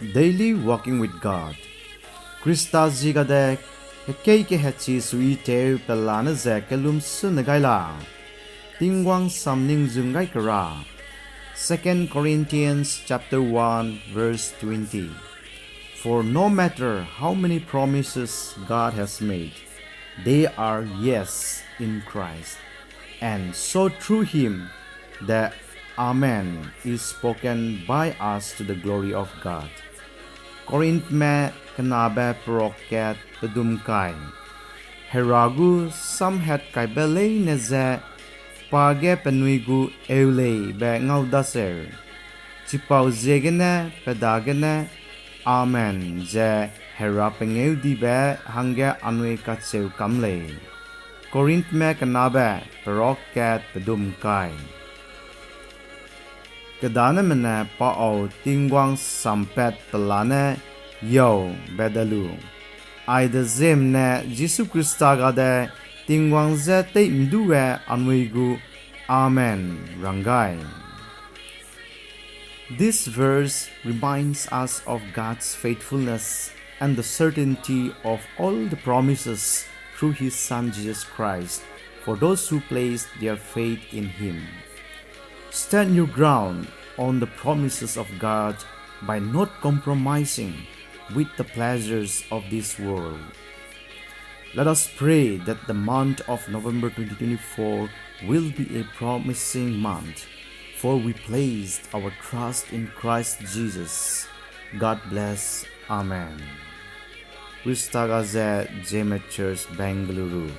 Daily Walking with God. Khrista zigade HEKEI KEHECHI SUIYI PELANE KELLUM SUNNE Tinggwang NINGZUNG KERA. 2 Corinthians chapter 1 verse 20. For no matter how many promises God has made, they are yes in Christ, and so through Him the Amen is spoken by us to the glory of God. KORINTHME kenabe proket pedumkai. Heragu samhatkaibe leine page penui eule be ngau daseu. Chipauziegene dagene Amen Hera pengêudibe hangge anui kacheu kamle. KORINTHME kenabe proket pedumkai. Kedanemene pao Tinggwang sampet PELANE yo delu. Aide ZEME Jisu Khrista GADE Tinggwang mduwe anui Amen rangai. This verse reminds us of God's faithfulness and the certainty of all the promises through His Son Jesus Christ for those who place their faith in Him. Stand your ground on the promises of God by not compromising with the pleasures of this world. Let us pray that the month of November 2024 will be a promising month, for we placed our trust in Christ Jesus. God bless. Amen. Khrista ZEME Church, Bengaluru.